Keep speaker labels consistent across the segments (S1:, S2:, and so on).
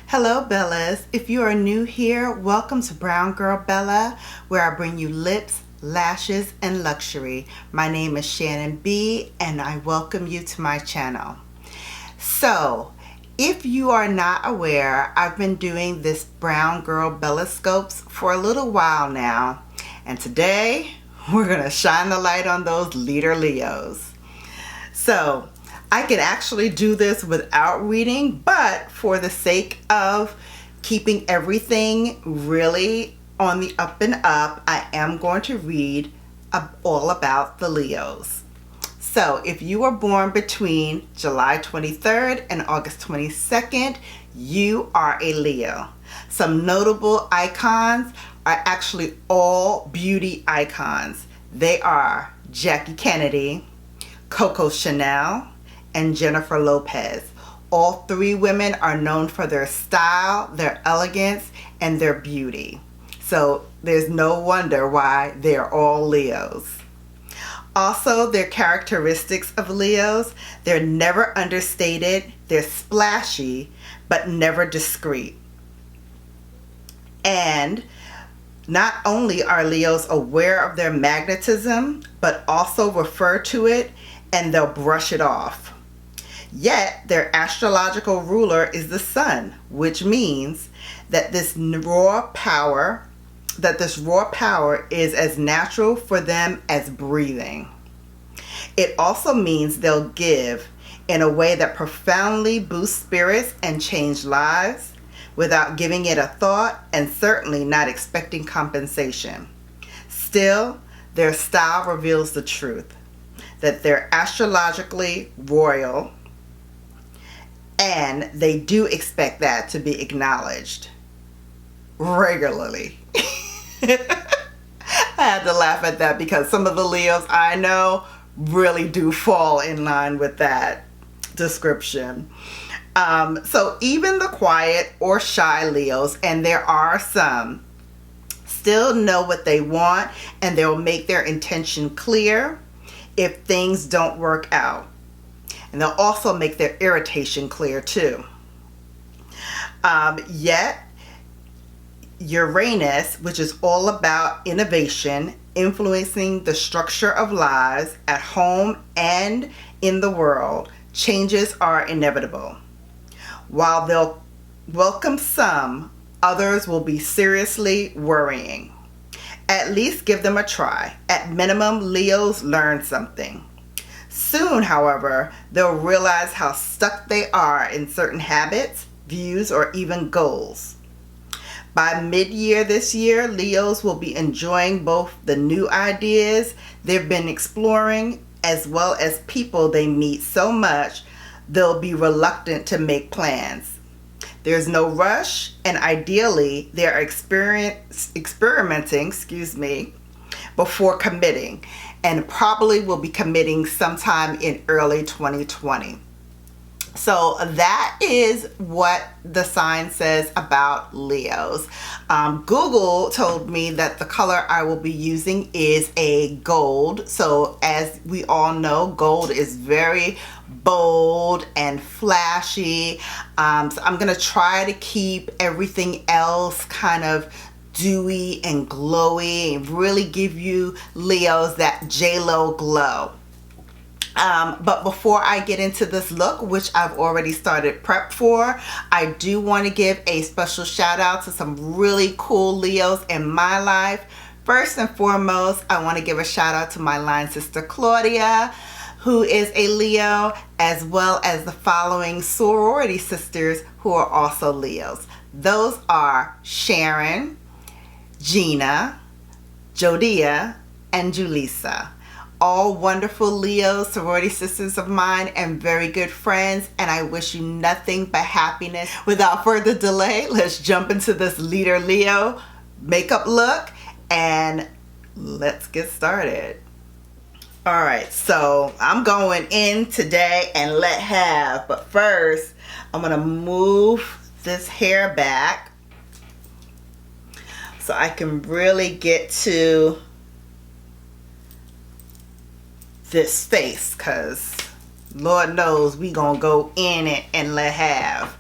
S1: Hello Bellas, if you are new here, welcome to Brown Girl Bella, where I bring you lips, lashes, and luxury. My name is Shannon B and I welcome you to my channel. So, if you are not aware, I've been doing this Brown Girl Bella Scopes for a little while now, and today we're going to shine the light on those leader Leos. So, I can actually do this without reading, but for the sake of keeping everything really on the up and up, I am going to read all about the Leos. So if you were born between July 23rd and August 22nd, you are a Leo. Some notable icons are actually all beauty icons. They are Jackie Kennedy, Coco Chanel, and Jennifer Lopez. All three women are known for their style, their elegance, and their beauty. So there's no wonder why they're all Leos. Also, their characteristics of Leos: they're never understated, they're splashy, but never discreet. And not only are Leos aware of their magnetism, but also refer to it and they'll brush it off. Yet their astrological ruler is the sun, which means that this raw power is as natural for them as breathing. It also means they'll give in a way that profoundly boosts spirits and change lives without giving it a thought, and certainly not expecting compensation. Still, their style reveals the truth, that they're astrologically royal, and they do expect that to be acknowledged regularly. I had to laugh at that because some of the Leos I know really do fall in line with that description. So even the quiet or shy Leos, and there are some, still know what they want, and they'll make their intention clear if things don't work out. And they'll also make their irritation clear too. Yet, Uranus, which is all about innovation, influencing the structure of lives at home and in the world, changes are inevitable. While they'll welcome some, others will be seriously worrying. At least give them a try. At minimum, Leos learn something. Soon, however, they'll realize how stuck they are in certain habits, views, or even goals. By mid-year this year, Leos will be enjoying both the new ideas they've been exploring as well as people they meet so much they'll be reluctant to make plans. There's no rush, and ideally they're experimenting before committing, and probably will be committing sometime in early 2020. So that is what the sign says about Leos. Google told me that the color I will be using is a gold. So as we all know, gold is very bold and flashy. So I'm going to try to keep everything else kind of dewy and glowy and really give you Leos that J-Lo glow. But before I get into this look, which I've already started prep for, I do want to give a special shout out to some really cool Leos in my life. First and foremost, I want to give a shout out to my line sister Claudia, who is a Leo, as well as the following sorority sisters who are also Leos. Those are Sharon, Gina, Jodia, and Julissa. All wonderful Leos, sorority sisters of mine, and very good friends, and I wish you nothing but happiness. Without further delay, let's jump into this leader Leo makeup look and let's get started. Alright, so I'm going in today and let have, but first I'm going to move this hair back so I can really get to this face, because Lord knows we gonna go in it and let have.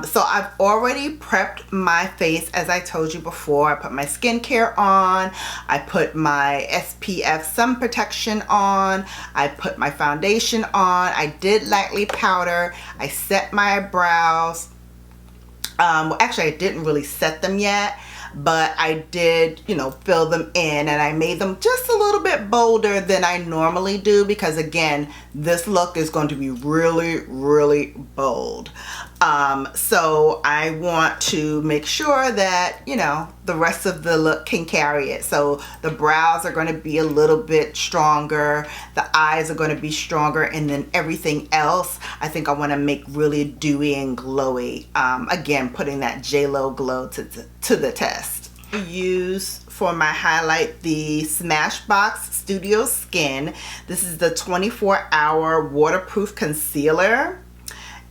S1: So I've already prepped my face, as I told you before. I put my skincare on, I put my SPF sun protection on, I put my foundation on, I did lightly powder, I set my brows. Actually, I didn't really set them yet, but I did, you know, fill them in, and I made them just a little bit bolder than I normally do, because again, this look is going to be really, really bold. So I want to make sure that, you know, the rest of the look can carry it. So the brows are going to be a little bit stronger, the eyes are going to be stronger, and then everything else I think I want to make really dewy and glowy. Again, putting that J-Lo glow to the test. I use for my highlight the Smashbox Studio Skin. This is the 24-hour waterproof concealer,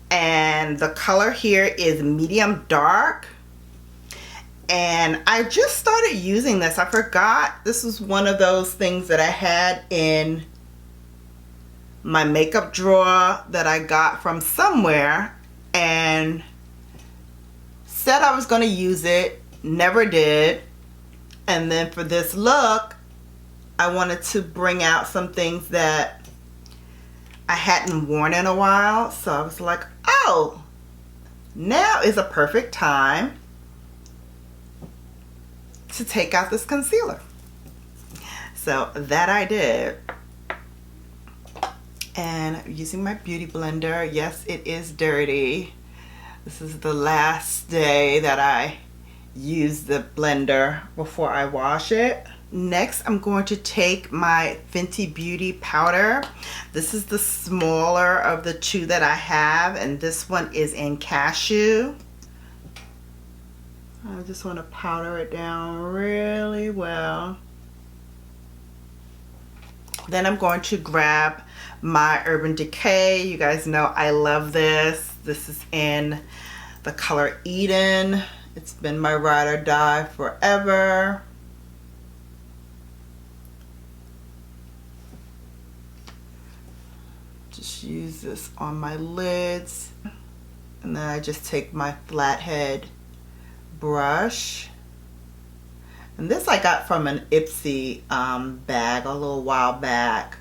S1: and the color here is medium dark. And I just started using this. I forgot this was one of those things that I had in my makeup drawer that I got from somewhere, and said I was going to use it, never did. And then for this look, I wanted to bring out some things that I hadn't worn in a while. So I was like, oh, now is a perfect time to take out this concealer. So that I did. And using my beauty blender, yes, it is dirty. This is the last day that I use the blender before I wash it. Next, I'm going to take my Fenty Beauty powder. This is the smaller of the two that I have, and this one is in Cashew. I just want to powder it down really well. Then I'm going to grab my Urban Decay. You guys know I love this. This is in the color Eden. It's been my ride or die forever. Just use this on my lids. And then I just take my flathead brush. And this I got from an Ipsy bag a little while back.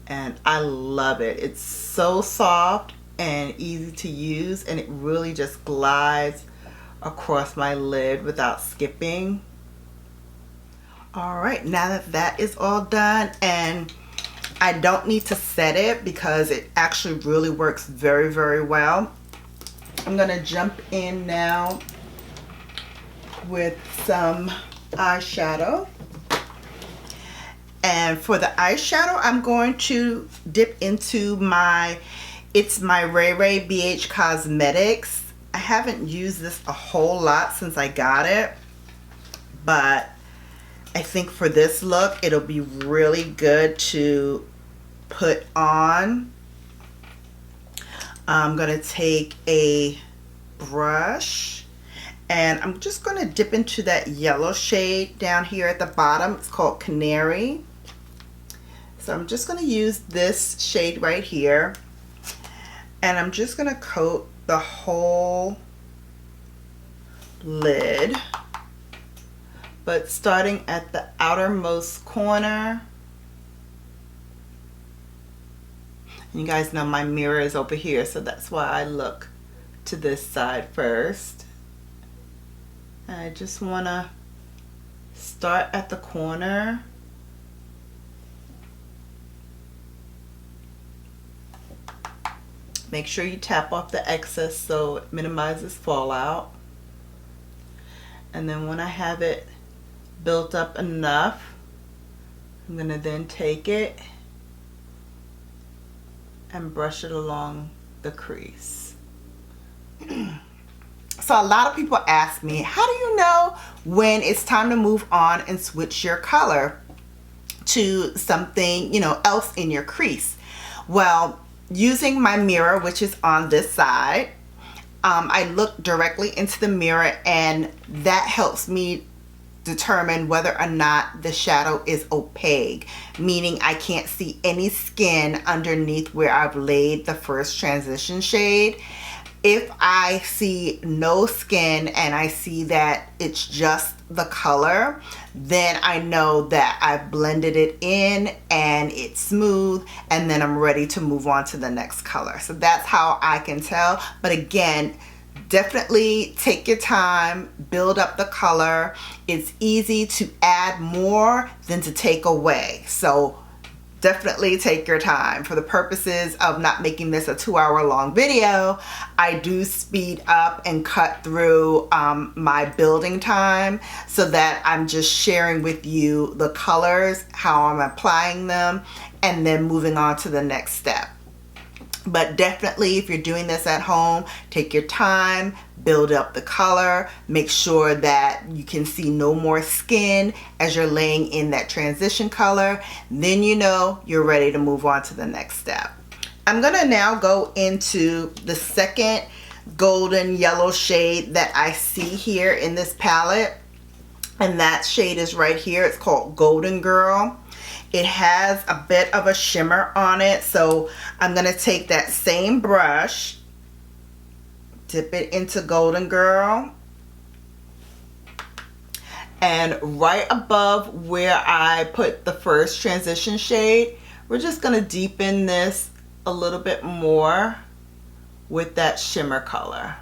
S1: And I love it. It's so soft and easy to use, and it really just glides across my lid without skipping. All right, now that that is all done, and I don't need to set it because it actually really works very, very well, I'm gonna jump in now with some eyeshadow. And for the eyeshadow, I'm going to dip into it's my Ray Ray BH Cosmetics. I haven't used this a whole lot since I got it, but I think for this look, it'll be really good to put on. I'm gonna take a brush, and I'm just gonna dip into that yellow shade down here at the bottom. It's called Canary. So I'm just gonna use this shade right here, and I'm just gonna coat the whole lid, but starting at the outermost corner. You guys know my mirror is over here, so that's why I look to this side first. I just want to start at the corner. Make sure you tap off the excess so it minimizes fallout. And then when I have it built up enough, I'm going to then take it and brush it along the crease. So a lot of people ask me, how do you know when it's time to move on and switch your color to something, you know, else in your crease? Well, using my mirror, which is on this side, I look directly into the mirror, and that helps me determine whether or not the shadow is opaque, meaning I can't see any skin underneath where I've laid the first transition shade. If I see no skin and I see that it's just the color, then I know that I've blended it in and it's smooth, and then I'm ready to move on to the next color. So that's how I can tell. But again, definitely take your time, build up the color. It's easy to add more than to take away. So definitely take your time. For the purposes of not making this a 2-hour long video, I do speed up and cut through my building time so that I'm just sharing with you the colors, how I'm applying them, and then moving on to the next step. But definitely, if you're doing this at home, take your time, build up the color, make sure that you can see no more skin as you're laying in that transition color. Then you know you're ready to move on to the next step. I'm gonna now go into the second golden yellow shade that I see here in this palette, and that shade is right here. It's called Golden Girl. It has a bit of a shimmer on it, so I'm going to take that same brush, dip it into Golden Girl, and right above where I put the first transition shade, we're just going to deepen this a little bit more with that shimmer color.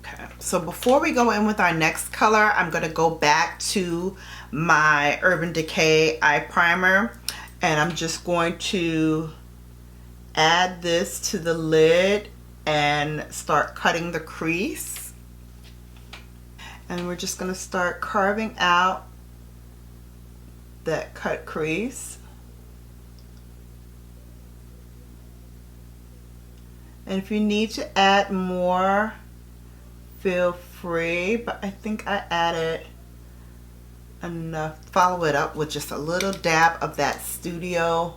S1: Okay, so before we go in with our next color, I'm going to go back to my Urban Decay eye primer, and I'm just going to add this to the lid and start cutting the crease. And we're just going to start carving out that cut crease. And if you need to add more, feel free, but I think I added enough. Follow it up with just a little dab of that Studio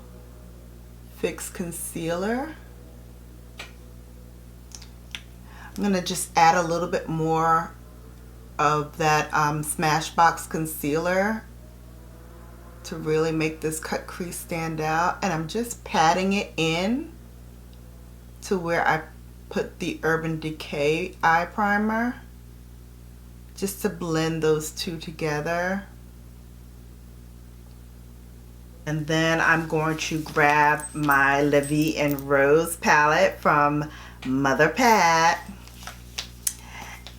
S1: Fix concealer. I'm gonna just add a little bit more of that Smashbox concealer to really make this cut crease stand out, and I'm just patting it in to where I put the Urban Decay eye primer, just to blend those two together. And then I'm going to grab my La Vie en Rose palette from Mother Pat,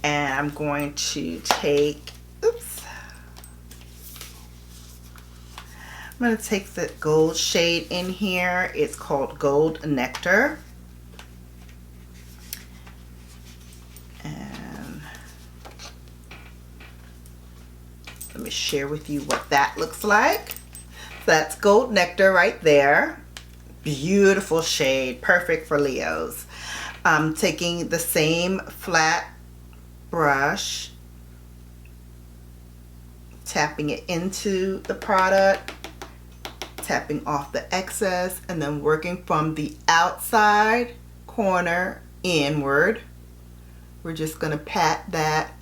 S1: and I'm going to take, oops, I'm going to take the gold shade in here. It's called Gold Nectar. And let me share with you what that looks like. That's Gold Nectar right there. Beautiful shade, perfect for Leos. I'm taking the same flat brush, tapping it into the product, tapping off the excess, and then working from the outside corner inward. We're just going to pat that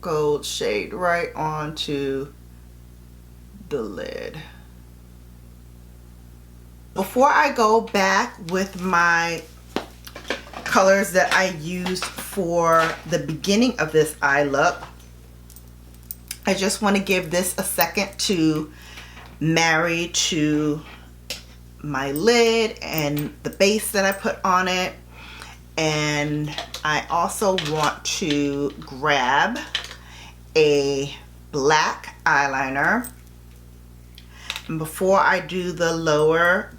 S1: gold shade right onto the lid. Before I go back with my colors that I used for the beginning of this eye look, I just want to give this a second to marry to my lid and the base that I put on it. And I also want to grab a black eyeliner. And before I do the lower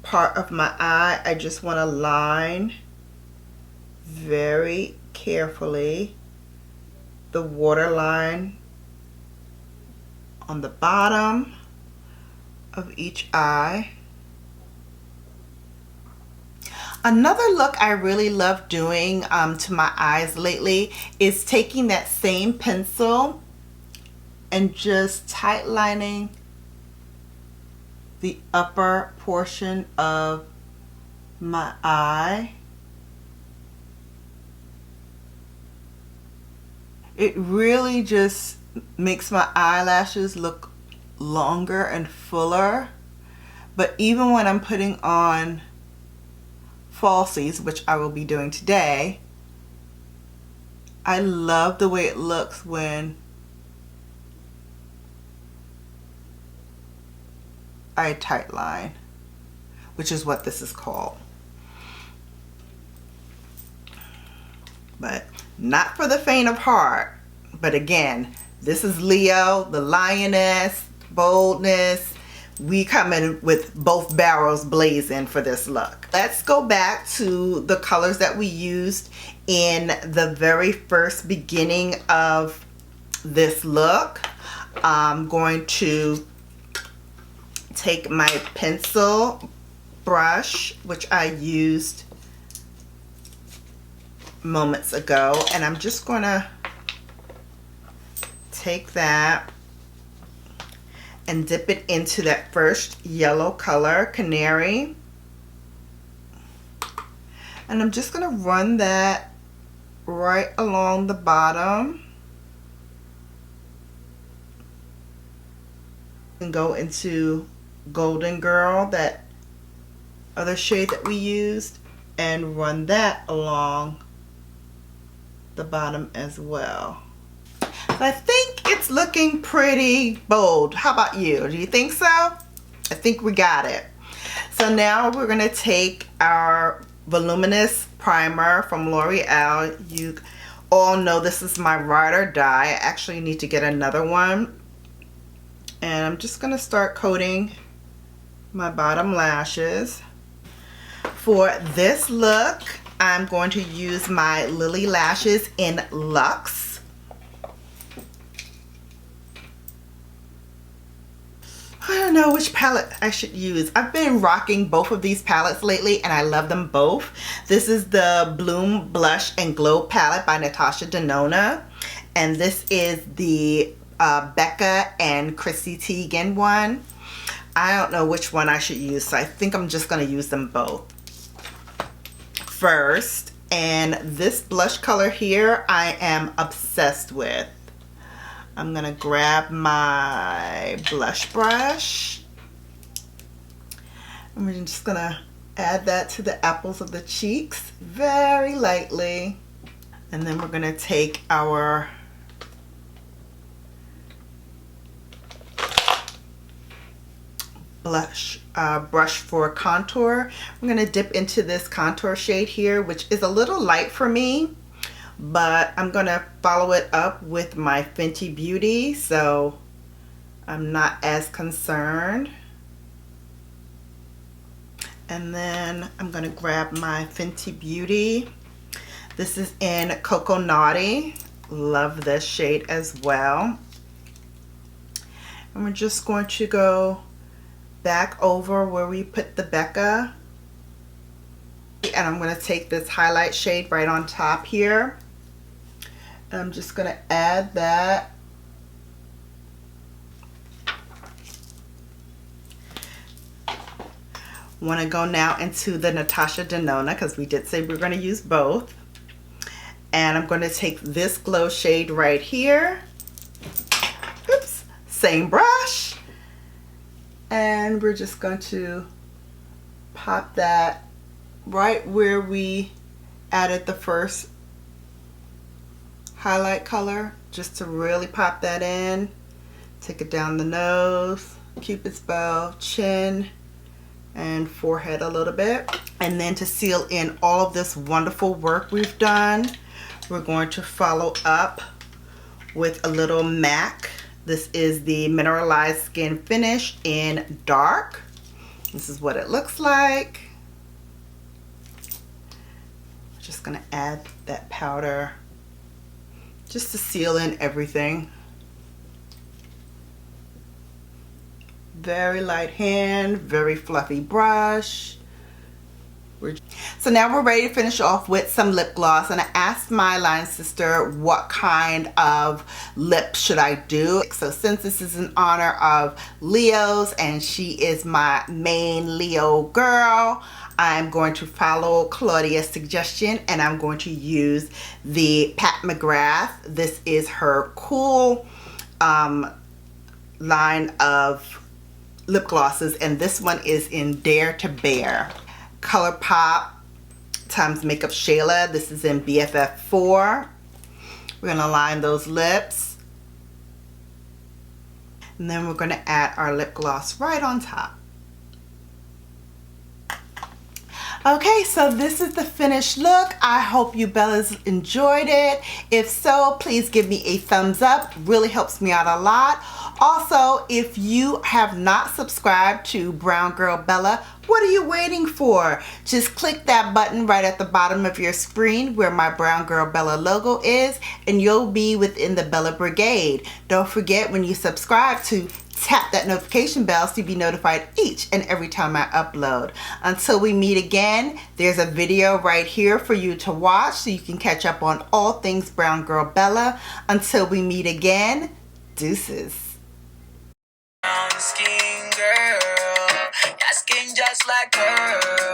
S1: part of my eye, I just want to line very carefully the waterline on the bottom of each eye. Another look I really love doing to my eyes lately is taking that same pencil and just tight lining the upper portion of my eye. It really just makes my eyelashes look longer and fuller. But even when I'm putting on falsies, which I will be doing today, I love the way it looks when I tight line, which is what this is called. But not for the faint of heart. But again, this is Leo, the lioness, boldness. We come in with both barrels blazing for this look. Let's go back to the colors that we used in the very first beginning of this look. I'm going to take my pencil brush, which I used moments ago, and I'm just gonna take that and dip it into that first yellow color, canary, and I'm just gonna run that right along the bottom and go into Golden Girl, that other shade that we used, and run that along the bottom as well. So I think it's looking pretty bold. How about you? Do you think so? I think we got it. So now we're gonna take our voluminous primer from L'Oreal. You all know this is my ride or die. I actually need to get another one. And I'm just gonna start coating my bottom lashes. For this look, I'm going to use my Lily Lashes in Luxe. I don't know which palette I should use. I've been rocking both of these palettes lately and I love them both. This is the Bloom Blush and Glow palette by Natasha Denona. And this is the Becca and Chrissy Teigen one. I don't know which one I should use, so I think I'm just going to use them both first. And this blush color here I am obsessed with. I'm going to grab my blush brush and we're just going to add that to the apples of the cheeks very lightly. And then we're going to take our brush for contour. I'm going to dip into this contour shade here, which is a little light for me, but I'm going to follow it up with my Fenty Beauty, so I'm not as concerned. And then I'm going to grab my Fenty Beauty. This is in Coco Naughty. Love this shade as well. And we're just going to go back over where we put the Becca, and I'm going to take this highlight shade right on top here, and I'm just going to add that. Want to go now into the Natasha Denona, because we did say we're going to use both, and I'm going to take this glow shade right here. Oops, same brush. And we're just going to pop that right where we added the first highlight color, just to really pop that in. Take it down the nose, Cupid's bow, chin, and forehead a little bit. And then to seal in all of this wonderful work we've done, we're going to follow up with a little MAC. This is the Mineralized Skin Finish in Dark. This is what it looks like. Just gonna add that powder just to seal in everything. Very light hand, very fluffy brush. So now we're ready to finish off with some lip gloss, and I asked my line sister what kind of lip should I do. So since this is in honor of Leo's and she is my main Leo girl, I'm going to follow Claudia's suggestion and I'm going to use the Pat McGrath. This is her cool line of lip glosses, and this one is in Dare to Bear. ColourPop times Makeup Shayla. This is in BFF4. We're going to line those lips. And then we're going to add our lip gloss right on top. Okay, so this is the finished look. I hope you Bellas enjoyed it. If so, please give me a thumbs up. Really helps me out a lot. Also, if you have not subscribed to Brown Girl Bella, what are you waiting for? Just click that button right at the bottom of your screen where my Brown Girl Bella logo is, and you'll be within the Bella Brigade. Don't forget, when you subscribe, to tap that notification bell so you'll be notified each and every time I upload. Until we meet again, there's a video right here for you to watch so you can catch up on all things Brown Girl Bella. Until we meet again, deuces. Brown skin girl, your skin just like her.